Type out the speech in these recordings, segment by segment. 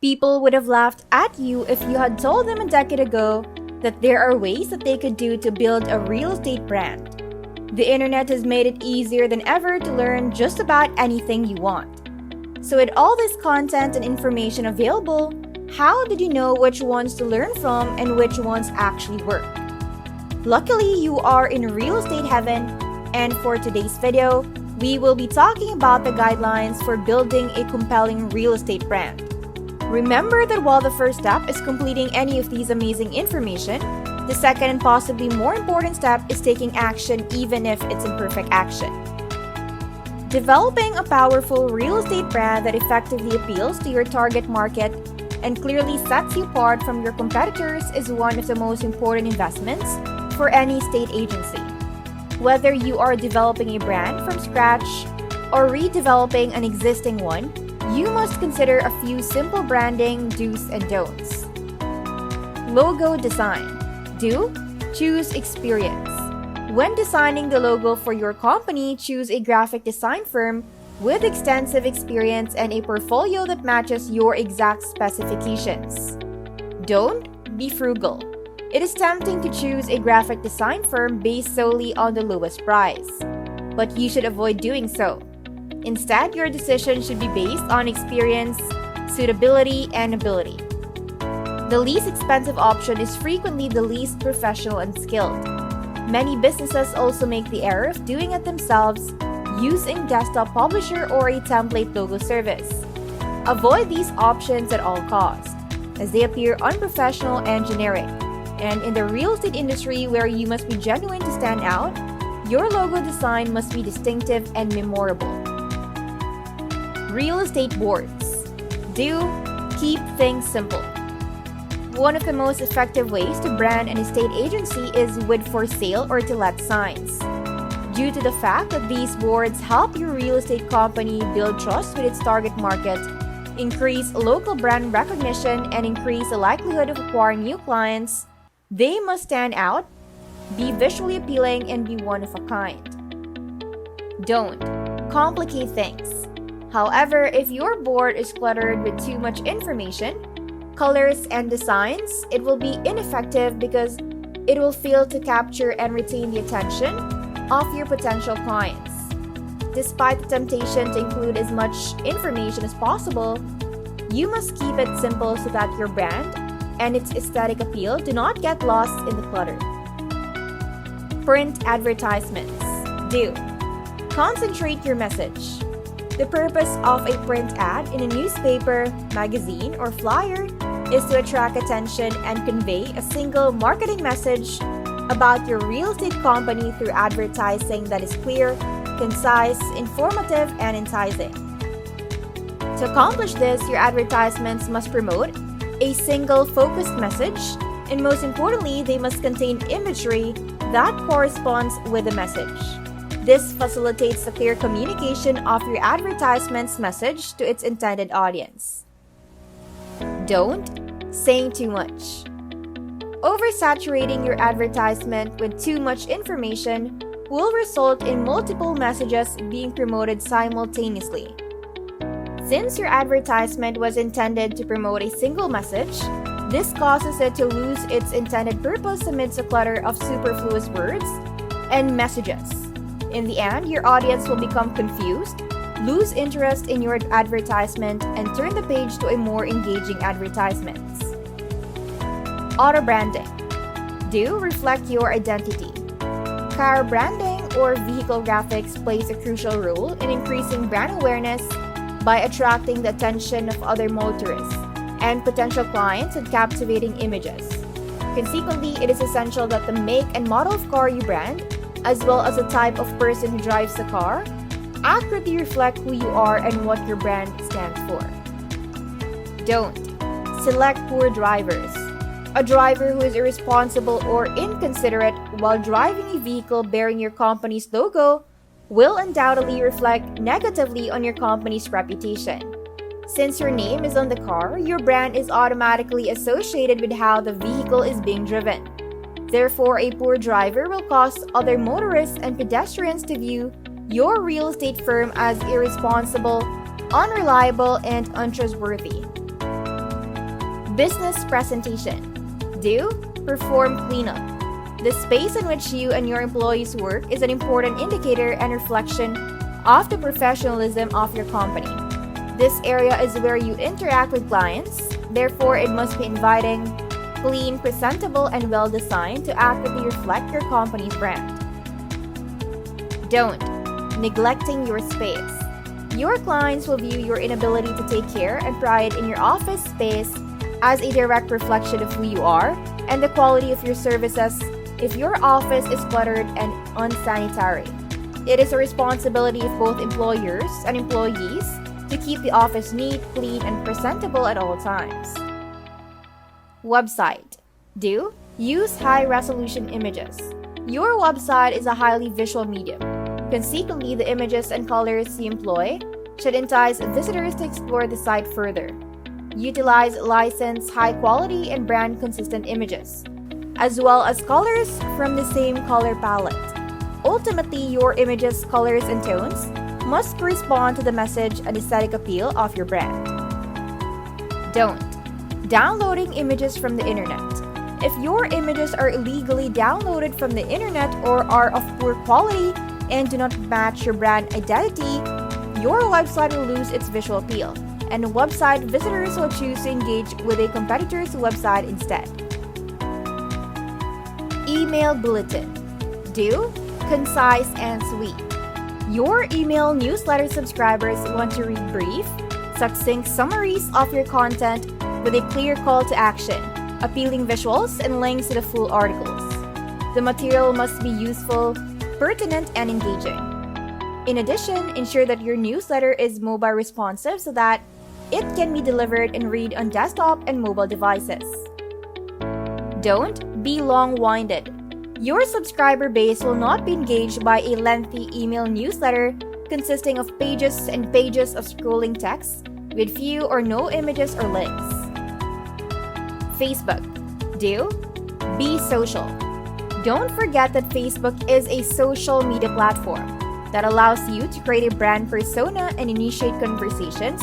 People would have laughed at you if you had told them a decade ago that there are ways that they could do to build a real estate brand. The internet has made it easier than ever to learn just about anything you want. So with all this content and information available, how did you know which ones to learn from and which ones actually work? Luckily, you are in real estate heaven, and for today's video, we will be talking about the guidelines for building a compelling real estate brand. Remember that while the first step is completing any of these amazing information, the second and possibly more important step is taking action even if it's imperfect action. Developing a powerful real estate brand that effectively appeals to your target market and clearly sets you apart from your competitors is one of the most important investments for any state agency. Whether you are developing a brand from scratch or redeveloping an existing one, you must consider a few simple branding do's and don'ts. Logo design. Do? Choose experience. When designing the logo for your company, choose a graphic design firm with extensive experience and a portfolio that matches your exact specifications. Don't? Be frugal. It is tempting to choose a graphic design firm based solely on the lowest price, but you should avoid doing so. Instead, your decision should be based on experience, suitability, and ability. The least expensive option is frequently the least professional and skilled. Many businesses also make the error of doing it themselves using desktop publisher or a template logo service. Avoid these options at all costs, as they appear unprofessional and generic. And in the real estate industry, where you must be genuine to stand out, your logo design must be distinctive and memorable. Real estate boards. Do? Keep things simple. One of the most effective ways to brand an estate agency is with for sale or to let signs. Due to the fact that these boards help your real estate company build trust with its target market, increase local brand recognition, and increase the likelihood of acquiring new clients, they must stand out, be visually appealing, and be one of a kind. Don't complicate things. However, if your board is cluttered with too much information, colors, and designs, it will be ineffective because it will fail to capture and retain the attention of your potential clients. Despite the temptation to include as much information as possible, you must keep it simple so that your brand and its aesthetic appeal do not get lost in the clutter. Print advertisements. Do. Concentrate your message. The purpose of a print ad in a newspaper, magazine, or flyer is to attract attention and convey a single marketing message about your real estate company through advertising that is clear, concise, informative, and enticing. To accomplish this, your advertisements must promote a single focused message, and most importantly, they must contain imagery that corresponds with the message. This facilitates the clear communication of your advertisement's message to its intended audience. Don't saying too much. Oversaturating your advertisement with too much information will result in multiple messages being promoted simultaneously. Since your advertisement was intended to promote a single message, this causes it to lose its intended purpose amidst a clutter of superfluous words and messages. In the end, your audience will become confused, lose interest in your advertisement, and turn the page to a more engaging advertisement. Auto branding. Do reflect your identity. Car branding or vehicle graphics plays a crucial role in increasing brand awareness by attracting the attention of other motorists and potential clients with captivating images. Consequently, it is essential that the make and model of car you brand, as well as the type of person who drives the car, accurately reflect who you are and what your brand stands for. Don't select poor drivers. A driver who is irresponsible or inconsiderate while driving a vehicle bearing your company's logo will undoubtedly reflect negatively on your company's reputation. Since your name is on the car, your brand is automatically associated with how the vehicle is being driven. Therefore, a poor driver will cause other motorists and pedestrians to view your real estate firm as irresponsible, unreliable, and untrustworthy. Business presentation. Do perform cleanup. The space in which you and your employees work is an important indicator and reflection of the professionalism of your company. This area is where you interact with clients, therefore, it must be inviting, clean, presentable, and well designed to accurately reflect your company's brand. Don't neglecting your space. Your clients will view your inability to take care and pride in your office space as a direct reflection of who you are and the quality of your services if your office is cluttered and unsanitary. It is a responsibility of both employers and employees to keep the office neat, clean, and presentable at all times. Website. Do use high-resolution images. Your website is a highly visual medium. Consequently, the images and colors you employ should entice visitors to explore the site further. Utilize licensed, high-quality, and brand-consistent images, as well as colors from the same color palette. Ultimately, your images, colors, and tones must correspond to the message and aesthetic appeal of your brand. Don't downloading images from the internet. If your images are illegally downloaded from the internet or are of poor quality and do not match your brand identity, your website will lose its visual appeal, and website visitors will choose to engage with a competitor's website instead. Email bulletin. Do concise and sweet. Your email newsletter subscribers want to read brief, succinct summaries of your content with a clear call to action, appealing visuals, and links to the full articles. The material must be useful, pertinent, and engaging. In addition, ensure that your newsletter is mobile responsive so that it can be delivered and read on desktop and mobile devices. Don't be long-winded. Your subscriber base will not be engaged by a lengthy email newsletter consisting of pages and pages of scrolling text with few or no images or links. Facebook. Do be social. Don't forget that Facebook is a social media platform that allows you to create a brand persona and initiate conversations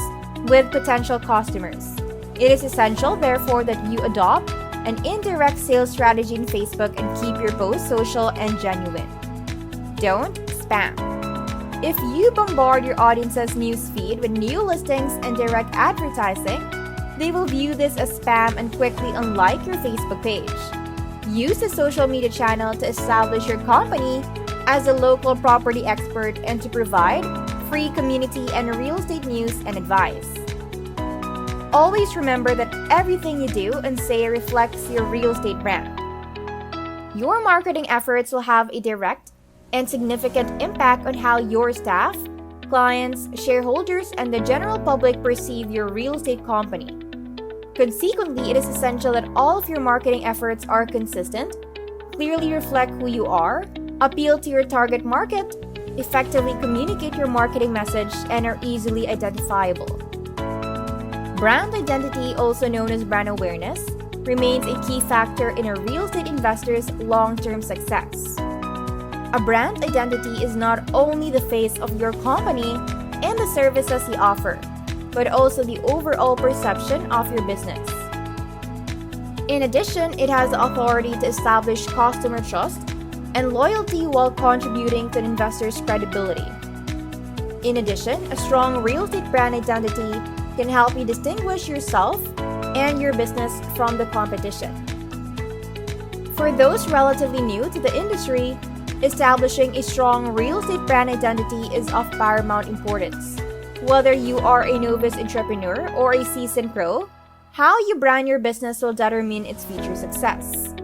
with potential customers. It is essential, therefore, that you adopt an indirect sales strategy in Facebook and keep your posts social and genuine. Don't spam. If you bombard your audience's newsfeed with new listings and direct advertising, they will view this as spam and quickly unlike your Facebook page. Use the social media channel to establish your company as a local property expert and to provide free community and real estate news and advice. Always remember that everything you do and say reflects your real estate brand. Your marketing efforts will have a direct and significant impact on how your staff, clients, shareholders, and the general public perceive your real estate company. Consequently, it is essential that all of your marketing efforts are consistent, clearly reflect who you are, appeal to your target market, effectively communicate your marketing message, and are easily identifiable. Brand identity, also known as brand awareness, remains a key factor in a real estate investor's long-term success. A brand identity is not only the face of your company and the services you offer, but also the overall perception of your business. In addition, it has the authority to establish customer trust and loyalty while contributing to an investor's credibility. In addition, a strong real estate brand identity can help you distinguish yourself and your business from the competition. For those relatively new to the industry, establishing a strong real estate brand identity is of paramount importance. Whether you are a novice entrepreneur or a seasoned pro, how you brand your business will determine its future success.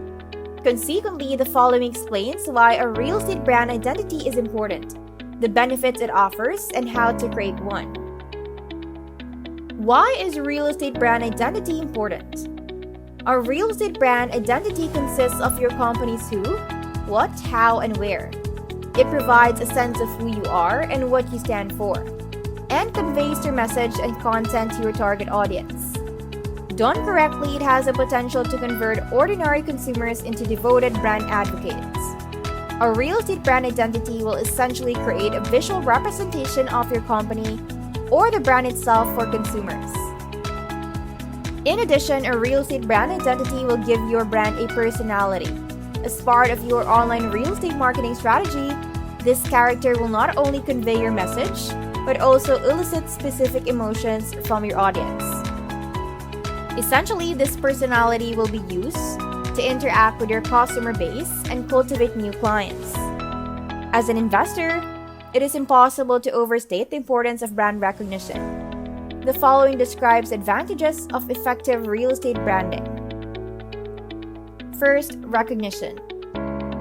Consequently, the following explains why a real estate brand identity is important, the benefits it offers, and how to create one. Why is real estate brand identity important? A real estate brand identity consists of your company's who, what, how, and where. It provides a sense of who you are and what you stand for, and conveys your message and content to your target audience. Done correctly, it has the potential to convert ordinary consumers into devoted brand advocates. A real estate brand identity will essentially create a visual representation of your company or the brand itself for consumers. In addition, a real estate brand identity will give your brand a personality. As part of your online real estate marketing strategy, this character will not only convey your message, but also elicit specific emotions from your audience. Essentially, this personality will be used to interact with your customer base and cultivate new clients. As an investor, it is impossible to overstate the importance of brand recognition. The following describes advantages of effective real estate branding. First, recognition.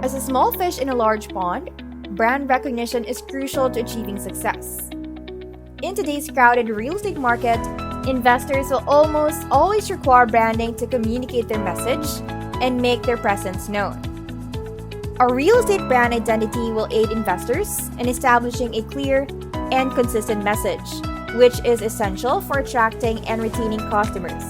As a small fish in a large pond, brand recognition is crucial to achieving success. In today's crowded real estate market, investors will almost always require branding to communicate their message and make their presence known. A real estate brand identity will aid investors in establishing a clear and consistent message, which is essential for attracting and retaining customers.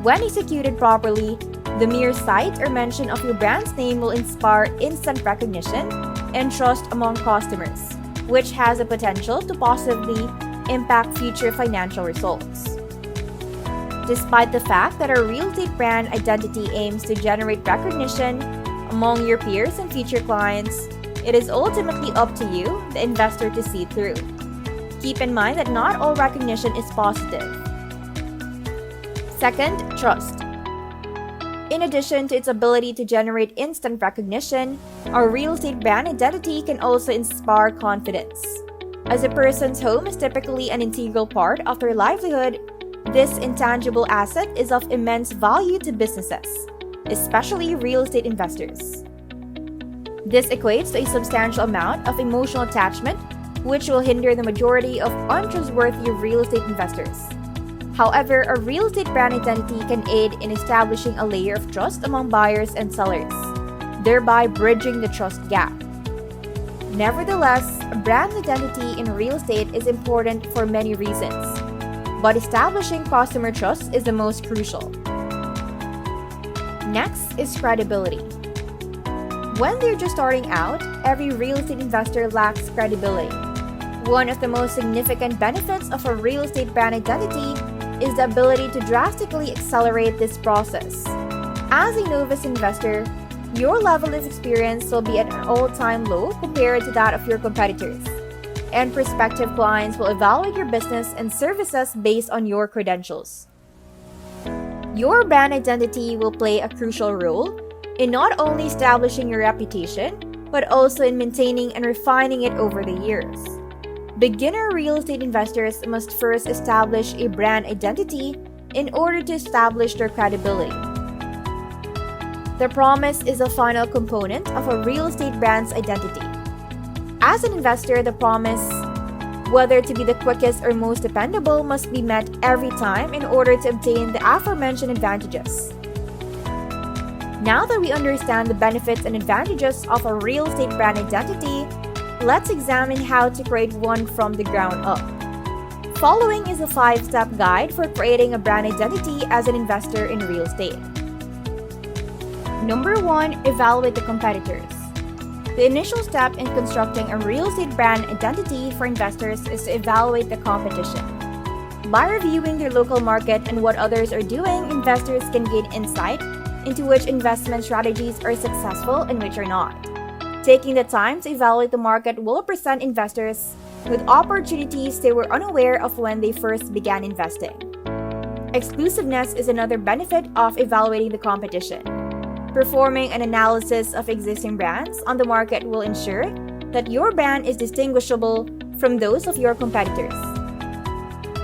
When executed properly, the mere sight or mention of your brand's name will inspire instant recognition and trust among customers, which has the potential to positively impact future financial results. Despite the fact that a real estate brand identity aims to generate recognition among your peers and future clients, it is ultimately up to you, the investor, to see through. Keep in mind that not all recognition is positive. Second, trust. In addition to its ability to generate instant recognition, our real estate brand identity can also inspire confidence. As a person's home is typically an integral part of their livelihood, this intangible asset is of immense value to businesses, especially real estate investors. This equates to a substantial amount of emotional attachment, which will hinder the majority of untrustworthy real estate investors. However, a real estate brand identity can aid in establishing a layer of trust among buyers and sellers, thereby bridging the trust gap. Nevertheless, a brand identity in real estate is important for many reasons, but establishing customer trust is the most crucial. Next is credibility. When they're just starting out, every real estate investor lacks credibility. One of the most significant benefits of a real estate brand identity is the ability to drastically accelerate this process. As a novice investor, your level of experience will be at an all-time low compared to that of your competitors, and prospective clients will evaluate your business and services based on your credentials. Your brand identity will play a crucial role in not only establishing your reputation, but also in maintaining and refining it over the years. Beginner real estate investors must first establish a brand identity in order to establish their credibility. The promise is a final component of a real estate brand's identity. As an investor, the promise, whether to be the quickest or most dependable, must be met every time in order to obtain the aforementioned advantages. Now that we understand the benefits and advantages of a real estate brand identity, let's examine how to create one from the ground up. Following is a 5-step guide for creating a brand identity as an investor in real estate. Number 1, evaluate the competitors. The initial step in constructing a real estate brand identity for investors is to evaluate the competition. By reviewing their local market and what others are doing, investors can gain insight into which investment strategies are successful and which are not. Taking the time to evaluate the market will present investors with opportunities they were unaware of when they first began investing. Exclusiveness is another benefit of evaluating the competition. Performing an analysis of existing brands on the market will ensure that your brand is distinguishable from those of your competitors.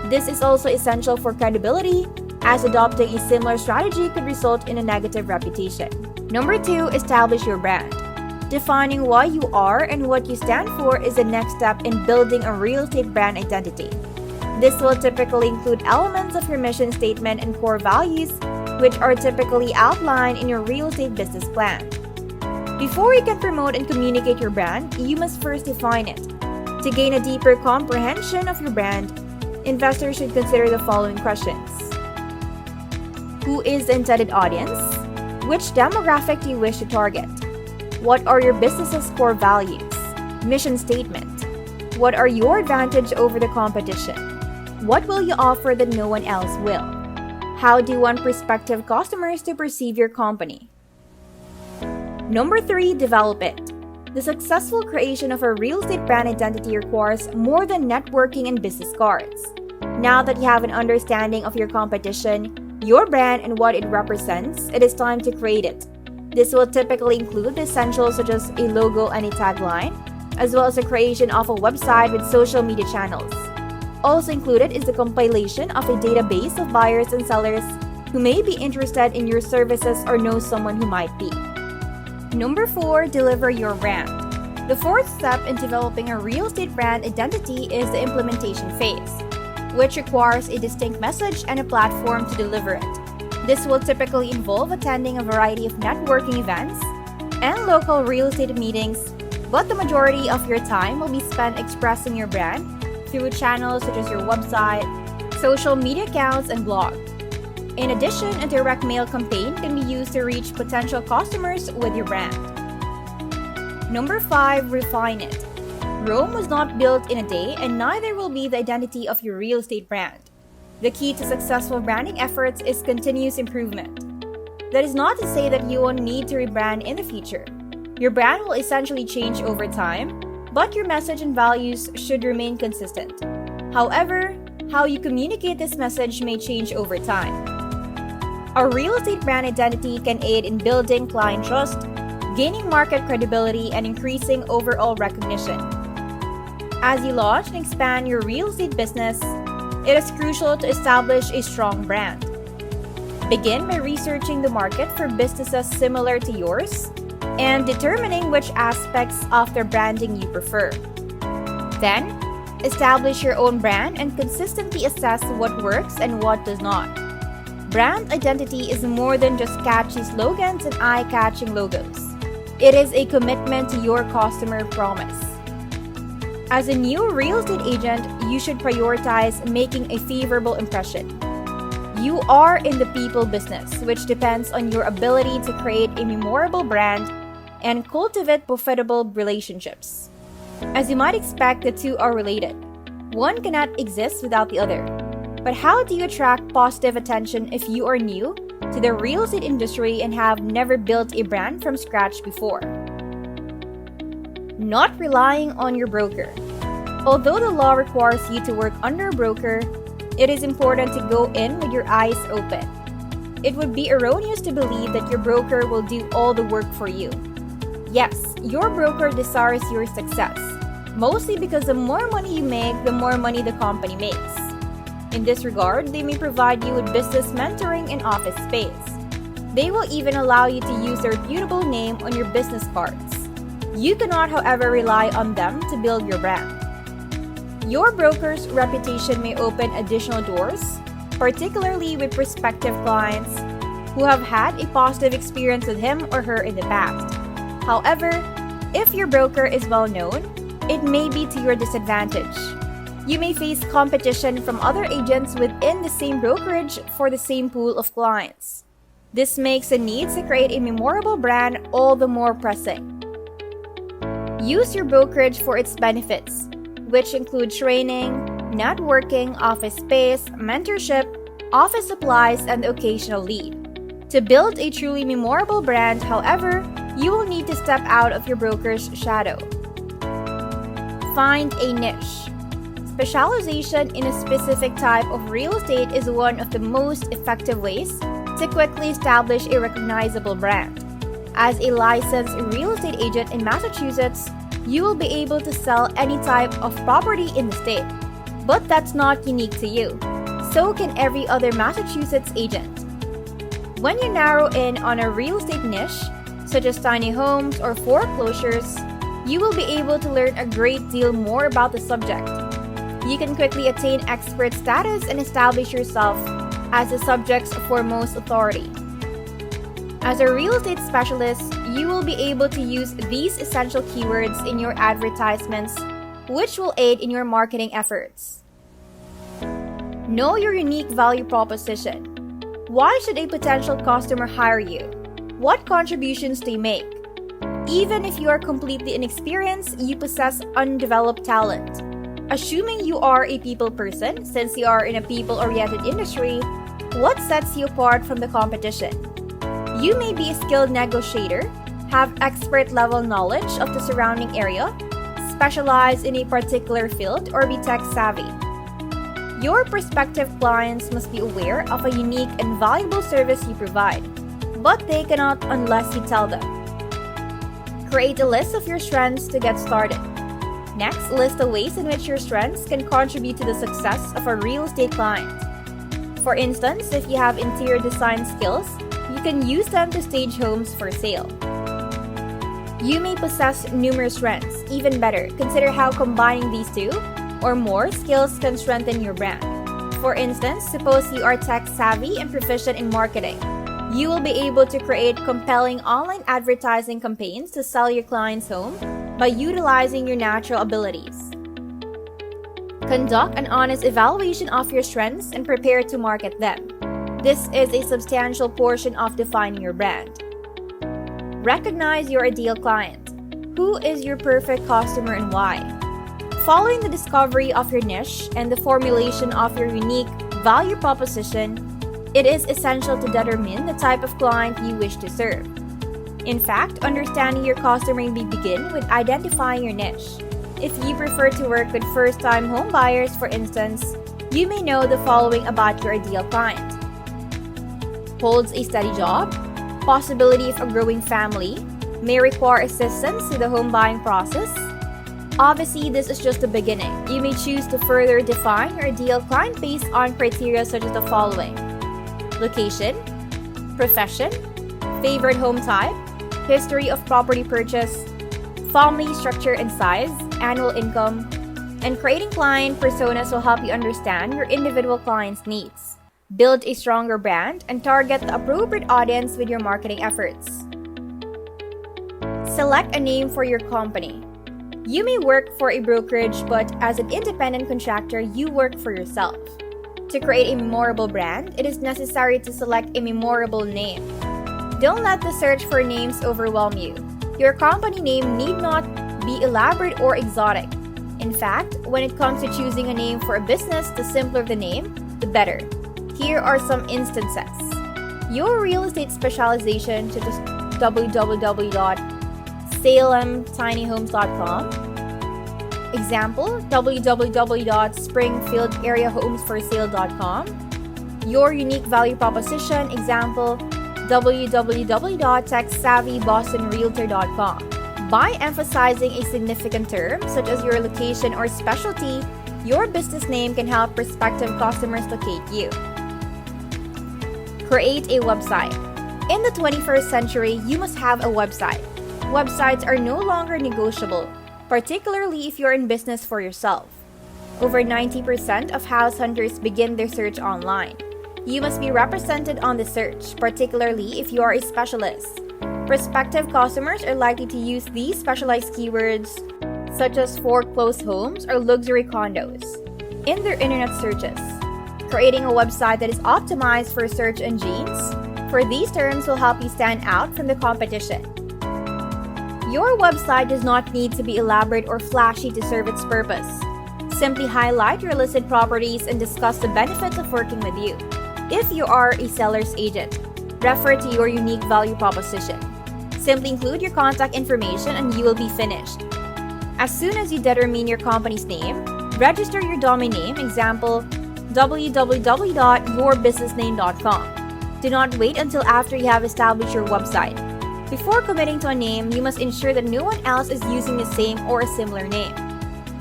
This is also essential for credibility, as adopting a similar strategy could result in a negative reputation. Number 2, establish your brand. Defining why you are and what you stand for is the next step in building a real estate brand identity. This will typically include elements of your mission statement and core values, which are typically outlined in your real estate business plan. Before you can promote and communicate your brand, you must first define it. To gain a deeper comprehension of your brand, investors should consider the following questions. Who is the intended audience? Which demographic do you wish to target? What are your business's core values? Mission statement. What are your advantage over the competition? What will you offer that no one else will? How do you want prospective customers to perceive your company? Number 3, develop it. The successful creation of a real estate brand identity requires more than networking and business cards. Now that you have an understanding of your competition, your brand, and what it represents, it is time to create it. This will typically include the essentials such as a logo and a tagline, as well as the creation of a website with social media channels. Also included is the compilation of a database of buyers and sellers who may be interested in your services or know someone who might be. Number 4, deliver your brand. The fourth step in developing a real estate brand identity is the implementation phase, which requires a distinct message and a platform to deliver it. This will typically involve attending a variety of networking events and local real estate meetings, but the majority of your time will be spent expressing your brand through channels such as your website, social media accounts, and blog. In addition, a direct mail campaign can be used to reach potential customers with your brand. Number 5, refine it. Rome was not built in a day, and neither will be the identity of your real estate brand. The key to successful branding efforts is continuous improvement. That is not to say that you won't need to rebrand in the future. Your brand will essentially change over time, but your message and values should remain consistent. However, how you communicate this message may change over time. A real estate brand identity can aid in building client trust, gaining market credibility, and increasing overall recognition. As you launch and expand your real estate business, it is crucial to establish a strong brand. Begin by researching the market for businesses similar to yours and determining which aspects of their branding you prefer. Then, establish your own brand and consistently assess what works and what does not. Brand identity is more than just catchy slogans and eye-catching logos. It is a commitment to your customer promise. As a new real estate agent, you should prioritize making a favorable impression. You are in the people business, which depends on your ability to create a memorable brand and cultivate profitable relationships. As you might expect, the two are related. One cannot exist without the other. But how do you attract positive attention if you are new to the real estate industry and have never built a brand from scratch before? Not relying on your broker. Although the law requires you to work under a broker, it is important to go in with your eyes open. It would be erroneous to believe that your broker will do all the work for you. Yes, your broker desires your success, mostly because the more money you make, the more money the company makes. In this regard, they may provide you with business mentoring and office space. They will even allow you to use their reputable name on your business cards. You cannot, however, rely on them to build your brand. Your broker's reputation may open additional doors, particularly with prospective clients who have had a positive experience with him or her in the past. However, if your broker is well known, it may be to your disadvantage. You may face competition from other agents within the same brokerage for the same pool of clients. This makes the need to create a memorable brand all the more pressing. Use your brokerage for its benefits, which include training, networking, office space, mentorship, office supplies, and the occasional lead. To build a truly memorable brand, however, you will need to step out of your broker's shadow. Find a niche. Specialization in a specific type of real estate is one of the most effective ways to quickly establish a recognizable brand. As a licensed real estate agent in Massachusetts, you will be able to sell any type of property in the state. But that's not unique to you. So can every other Massachusetts agent. When you narrow in on a real estate niche, such as tiny homes or foreclosures, you will be able to learn a great deal more about the subject. You can quickly attain expert status and establish yourself as the subject's foremost authority. As a real estate specialist, you will be able to use these essential keywords in your advertisements, which will aid in your marketing efforts. Know your unique value proposition. Why should a potential customer hire you? What contributions they make? Even if you are completely inexperienced, you possess undeveloped talent. Assuming you are a people person, since you are in a people-oriented industry, What sets you apart from the competition? You may be a skilled negotiator, have expert level knowledge of the surrounding area, specialize in a particular field, or be tech savvy. Your prospective clients must be aware of a unique and valuable service you provide, but they cannot unless you tell them. Create a list of your strengths to get started. Next, list the ways in which your strengths can contribute to the success of a real estate client. For instance, if you have interior design skills, you can use them to stage homes for sale. You may possess numerous strengths. Even better, consider how combining these two or more skills can strengthen your brand. For instance, suppose you are tech savvy and proficient in marketing. You will be able to create compelling online advertising campaigns to sell your client's home by utilizing your natural abilities. Conduct an honest evaluation of your strengths and prepare to market them. This is a substantial portion of defining your brand. Recognize your ideal client. Who is your perfect customer and why? Following the discovery of your niche and the formulation of your unique value proposition, it is essential to determine the type of client you wish to serve. In fact, understanding your customer may begin with identifying your niche. If you prefer to work with first-time home buyers, for instance, you may know the following about your ideal client. Holds a steady job, possibility of a growing family, may require assistance to the home buying process. Obviously, this is just the beginning. You may choose to further define your ideal client based on criteria such as the following: location, profession, favorite home type, history of property purchase, family structure and size, annual income, and creating client personas will help you understand your individual client's needs, build a stronger brand, and target the appropriate audience with your marketing efforts. Select a name for your company. You may work for a brokerage, but as an independent contractor, you work for yourself. To create a memorable brand, it is necessary to select a memorable name. Don't let the search for names overwhelm you. Your company name need not be elaborate or exotic. In fact, when it comes to choosing a name for a business, the simpler the name, the better. Here are some instances. Your real estate specialization, such as www.salemtinyhomes.com. Example, www.springfieldareahomesforsale.com. Your unique value proposition, example, www.techsavvybostonrealtor.com. By emphasizing a significant term, such as your location or specialty, your business name can help prospective customers locate you. Create a website. In the 21st century, you must have a website. Websites are no longer negotiable, particularly if you're in business for yourself. Over 90% of house hunters begin their search online. You must be represented on the search, particularly if you are a specialist. Prospective customers are likely to use these specialized keywords, such as foreclosed homes or luxury condos, in their internet searches. Creating a website that is optimized for search engines for these terms will help you stand out from the competition. Your website does not need to be elaborate or flashy to serve its purpose. Simply highlight your listed properties and discuss the benefits of working with you. If you are a seller's agent, refer to your unique value proposition. Simply include your contact information and you will be finished. As soon as you determine your company's name, register your domain name, example, www.yourbusinessname.com. Do not wait until after you have established your website. Before committing to a name, you must ensure that no one else is using the same or a similar name.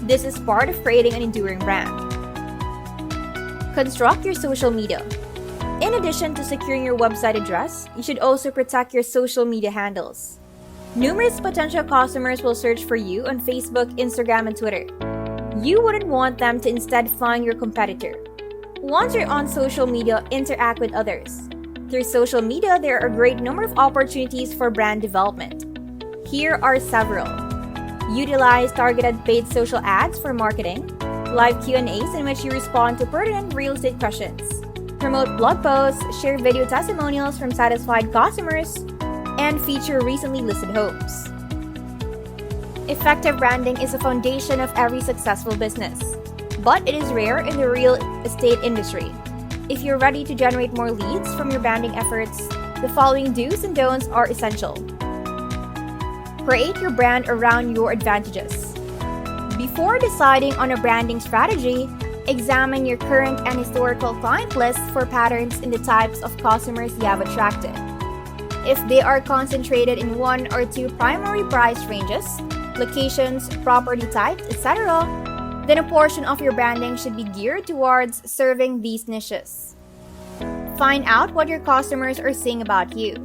This is part of creating an enduring brand. Construct your social media. In addition to securing your website address, you should also protect your social media handles. Numerous potential customers will search for you on Facebook, Instagram, and Twitter. You wouldn't want them to instead find your competitor. Once you're on social media, interact with others. Through social media, there are a great number of opportunities for brand development. Here are several. Utilize targeted paid social ads for marketing, live Q&As in which you respond to pertinent real estate questions, promote blog posts, share video testimonials from satisfied customers, and feature recently listed homes. Effective branding is the foundation of every successful business, but it is rare in the real estate industry. If you're ready to generate more leads from your branding efforts, the following do's and don'ts are essential. Create your brand around your advantages. Before deciding on a branding strategy, examine your current and historical client list for patterns in the types of customers you have attracted. If they are concentrated in one or two primary price ranges, locations, property types, etc., then a portion of your branding should be geared towards serving these niches. Find out what your customers are saying about you.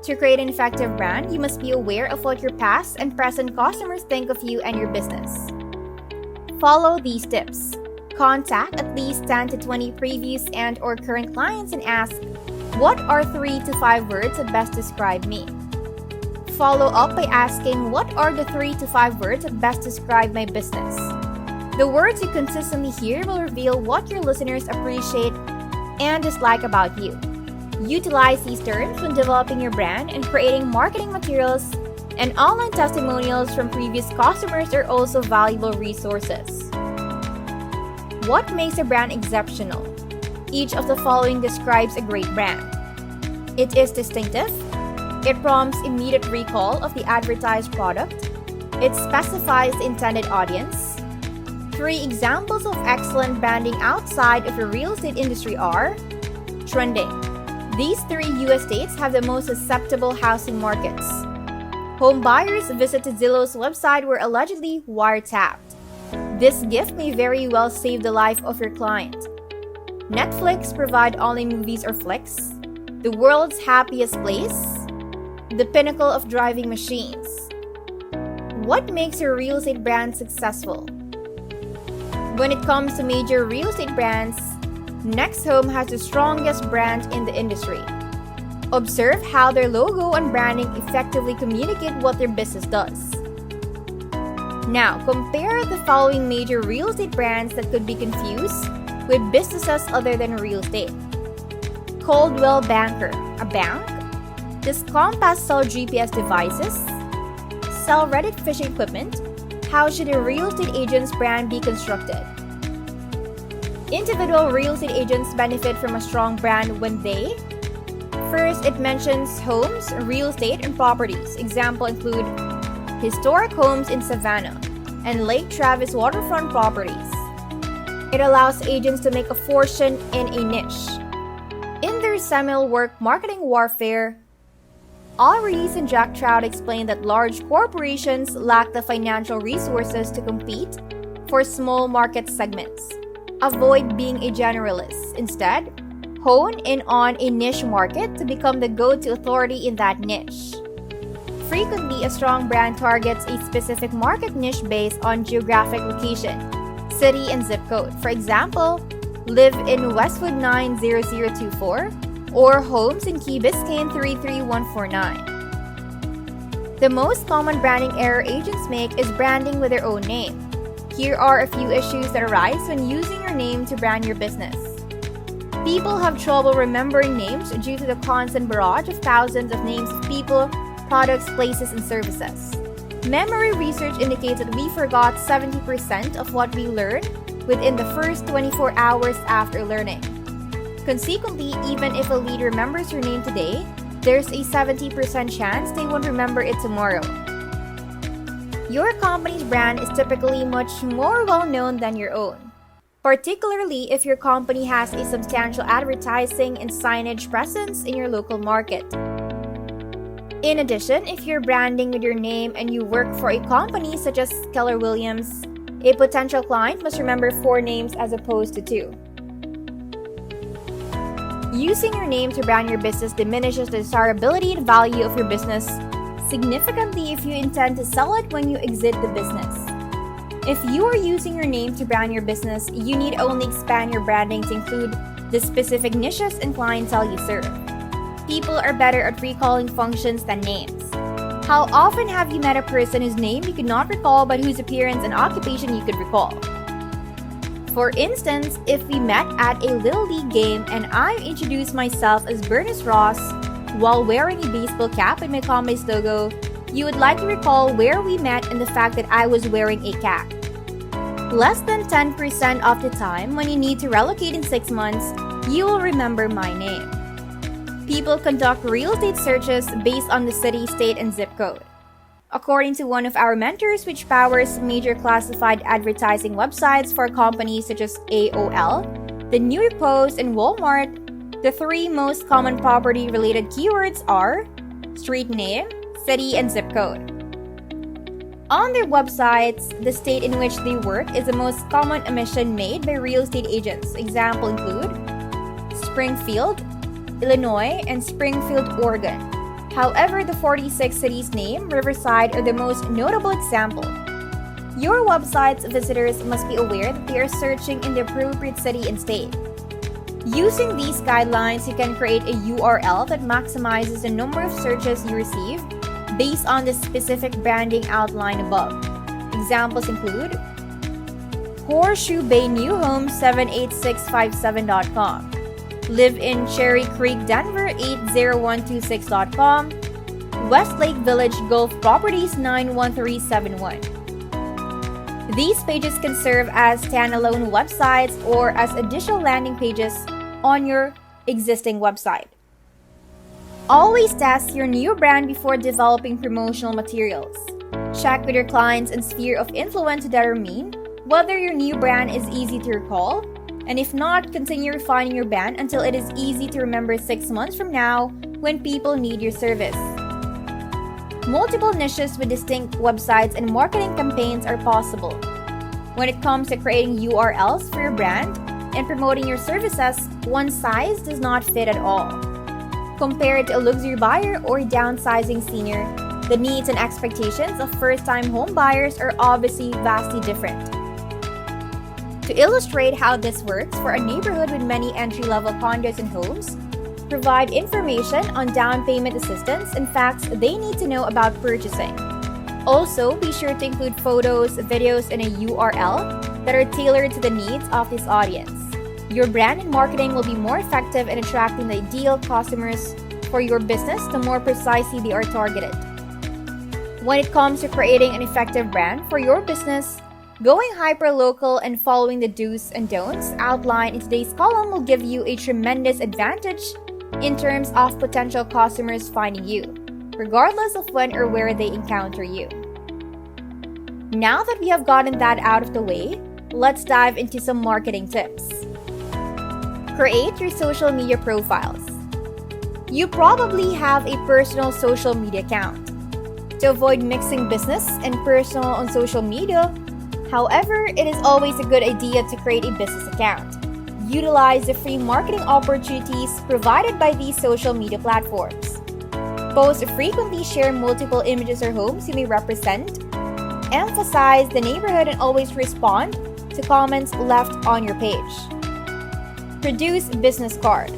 To create an effective brand, you must be aware of what your past and present customers think of you and your business. Follow these tips. Contact at least 10 to 20 previous and/or current clients and ask, what are 3 to 5 words that best describe me? Follow up by asking, what are the 3 to 5 words that best describe my business? The words you consistently hear will reveal what your listeners appreciate and dislike about you. Utilize these terms when developing your brand and creating marketing materials, and online testimonials from previous customers are also valuable resources. What makes a brand exceptional? Each of the following describes a great brand. It is distinctive. It prompts immediate recall of the advertised product. It specifies the intended audience. 3 examples of excellent branding outside of the real estate industry are trending. These 3 U.S. states have the most susceptible housing markets. Home buyers visited Zillow's website were allegedly wiretapped. This gift may very well save the life of your client. Netflix provide only movies or flicks. The world's happiest place. The pinnacle of driving machines. What makes your real estate brand successful? When it comes to major real estate brands, Next Home has the strongest brand in the industry. Observe how their logo and branding effectively communicate what their business does. Now, compare the following major real estate brands that could be confused with businesses other than real estate. Coldwell Banker, a bank? Does Compass sell GPS devices? Sell Reddit fishing equipment? How should a real estate agent's brand be constructed? Individual real estate agents benefit from a strong brand when they: first, it mentions homes, real estate, and properties. Examples include historic homes in Savannah and Lake Travis waterfront properties. It allows agents to make a fortune in a niche. In their seminal work, Marketing Warfare, Al Rees and Jack Trout explain that large corporations lack the financial resources to compete for small market segments. Avoid being a generalist. Instead, hone in on a niche market to become the go-to authority in that niche. Frequently, a strong brand targets a specific market niche based on geographic location, city, and zip code. For example, live in Westwood 90024 or homes in Key Biscayne 33149. The most common branding error agents make is branding with their own name. Here are a few issues that arise when using your name to brand your business. People have trouble remembering names due to the constant barrage of thousands of names of people, products, places, and services. Memory research indicates that we forgot 70% of what we learned within the first 24 hours after learning. Consequently, even if a lead remembers your name today, there's a 70% chance they won't remember it tomorrow. Your company's brand is typically much more well-known than your own, particularly if your company has a substantial advertising and signage presence in your local market. In addition, if you're branding with your name and you work for a company such as Keller Williams, a potential client must remember 4 names as opposed to 2. Using your name to brand your business diminishes the desirability and value of your business significantly if you intend to sell it when you exit the business. If you are using your name to brand your business, you need only expand your branding to include the specific niches and clientele you serve. People are better at recalling functions than names. How often have you met a person whose name you could not recall but whose appearance and occupation you could recall? For instance, if we met at a Little League game and I introduced myself as Bernice Ross while wearing a baseball cap with my company's logo, you would likely recall where we met and the fact that I was wearing a cap. Less than 10% of the time, when you need to relocate in 6 months, you will remember my name. People conduct real estate searches based on the city, state, and zip code. According to one of our mentors, which powers major classified advertising websites for companies such as AOL, the New York Post, and Walmart, the three most common property-related keywords are street name, city, and zip code. On their websites, the state in which they work is the most common omission made by real estate agents. Examples include Springfield, Illinois, and Springfield, Oregon. However, the 46 cities named Riverside are the most notable example. Your website's visitors must be aware that they are searching in the appropriate city and state. Using these guidelines, you can create a URL that maximizes the number of searches you receive based on the specific branding outlined above. Examples include Horseshoe Bay New Home 78657.com, Live in Cherry Creek, Denver 80126.com, Westlake Village Golf Properties 91371. These pages can serve as standalone websites or as additional landing pages on your existing website. Always test your new brand before developing promotional materials. Check with your clients and sphere of influence to determine whether your new brand is easy to recall, and if not, continue refining your brand until it is easy to remember 6 months from now when people need your service. Multiple niches with distinct websites and marketing campaigns are possible. When it comes to creating URLs for your brand and promoting your services, one size does not fit at all. Compared to a luxury buyer or a downsizing senior, the needs and expectations of first-time home buyers are obviously vastly different. To illustrate how this works for a neighborhood with many entry-level condos and homes, provide information on down payment assistance and facts they need to know about purchasing. Also, be sure to include photos, videos, and a URL that are tailored to the needs of this audience. Your brand and marketing will be more effective in attracting the ideal customers for your business the more precisely they are targeted. When it comes to creating an effective brand for your business, going hyper-local and following the do's and don'ts outlined in today's column will give you a tremendous advantage in terms of potential customers finding you, regardless of when or where they encounter you. Now that we have gotten that out of the way, let's dive into some marketing tips. Create your social media profiles. You probably have a personal social media account. To avoid mixing business and personal on social media, however, it is always a good idea to create a business account. Utilize the free marketing opportunities provided by these social media platforms. Post frequently, share multiple images or homes you may represent. Emphasize the neighborhood and always respond to comments left on your page. Produce business card.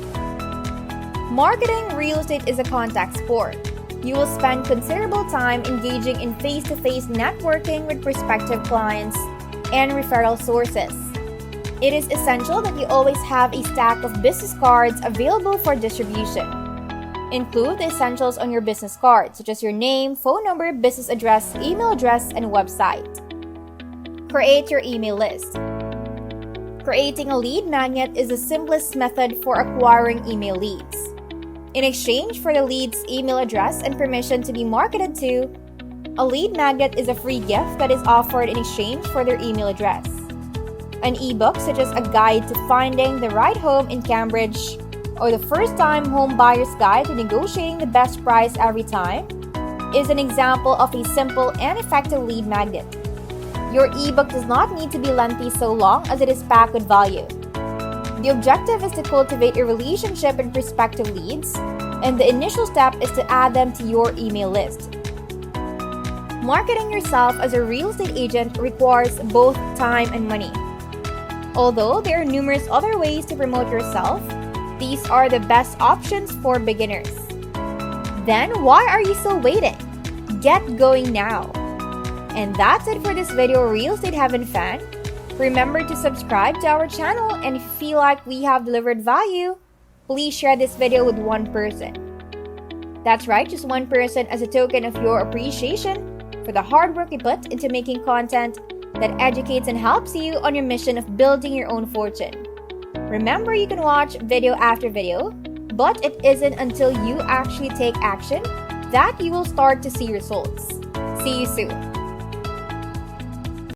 Marketing real estate is a contact sport. You will spend considerable time engaging in face-to-face networking with prospective clients and referral sources. It is essential that you always have a stack of business cards available for distribution. Include the essentials on your business card, such as your name, phone number, business address, email address, and website. Create your email list. Creating a lead magnet is the simplest method for acquiring email leads. In exchange for the lead's email address and permission to be marketed to, a lead magnet is a free gift that is offered in exchange for their email address. An ebook such as a guide to finding the right home in Cambridge or the first-time home buyer's guide to negotiating the best price every time is an example of a simple and effective lead magnet. Your ebook does not need to be lengthy so long as it is packed with value. The objective is to cultivate a relationship with prospective leads, and the initial step is to add them to your email list. Marketing yourself as a real estate agent requires both time and money. Although there are numerous other ways to promote yourself, these are the best options for beginners. Then why are you still waiting? Get going now! And that's it for this video, Real Estate Heaven fan. Remember to subscribe to our channel, and if you feel like we have delivered value, please share this video with one person. That's right, just one person, as a token of your appreciation for the hard work you put into making content that educates and helps you on your mission of building your own fortune. Remember, you can watch video after video, but it isn't until you actually take action that you will start to see results. See you soon.